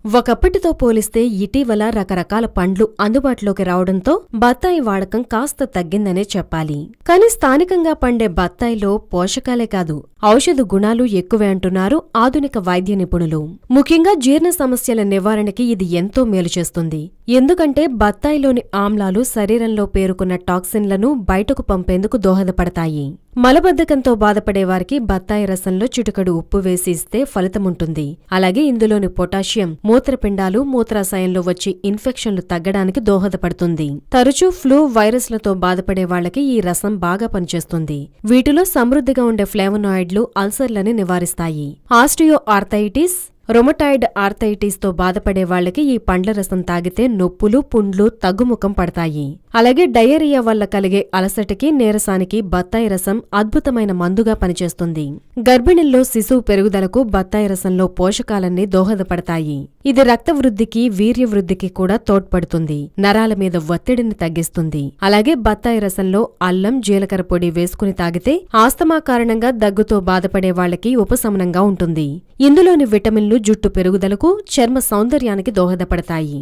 ఒకప్పటితో పోలిస్తే ఇటీవల రకరకాల పండ్లు అందుబాటులోకి రావడంతో బత్తాయి వాడకం కాస్త తగ్గిందనే చెప్పాలి. కానీ స్థానికంగా పండే బత్తాయిలో పోషకాలే కాదు, ఔషధ గుణాలు ఎక్కువే అంటున్నారు ఆధునిక వైద్య నిపుణులు. ముఖ్యంగా జీర్ణ సమస్యల నివారణకి ఇది ఎంతో మేలు చేస్తుంది. ఎందుకంటే బత్తాయిలోని ఆమ్లాలు శరీరంలో పేరుకున్న టాక్సిన్లను బయటకు పంపేందుకు దోహదపడతాయి. మలబద్ధకంతో బాధపడేవారికి బత్తాయి రసంలో చిటికెడు ఉప్పు వేసి ఇస్తే ఫలితముంటుంది. అలాగే ఇందులోని పొటాషియం మూత్రపిండాలు, మూత్రాశయంలో వచ్చే ఇన్ఫెక్షన్లు తగ్గడానికి దోహదపడుతుంది. తరచూ ఫ్లూ, వైరస్లతో బాధపడే వాళ్లకి ఈ రసం బాగా పనిచేస్తుంది. వీటిలో సమృద్ధిగా ఉండే ఫ్లేవనాయిడ్లు అల్సర్లని నివారిస్తాయి. ఆస్టియో ఆర్థైటిస్, రొమటాయిడ్ ఆర్థైటిస్ తో బాధపడే వాళ్లకి ఈ పండ్ల రసం తాగితే నొప్పులు, పుండ్లు తగ్గుముఖం పడతాయి. అలాగే డయేరియా వల్ల కలిగే అలసటకి, నీరసానికి బత్తాయి రసం అద్భుతమైన మందుగా పనిచేస్తుంది. గర్భిణుల్లో శిశువు పెరుగుదలకు బత్తాయి రసంలో పోషకాలన్నీ దోహదపడతాయి. ఇది రక్త వృద్ధికి, వీర్య వృద్ధికి కూడా తోడ్పడుతుంది. నరాల మీద ఒత్తిడిని తగ్గిస్తుంది. అలాగే బత్తాయి రసంలో అల్లం, జీలకర్ర పొడి వేసుకుని తాగితే ఆస్తమా కారణంగా దగ్గుతో బాధపడే వాళ్లకి ఉపశమనంగా ఉంటుంది. ఇందులోని విటమిన్లు జుట్టు పెరుగుదలకు, చర్మ సౌందర్యానికి దోహదపడతాయి.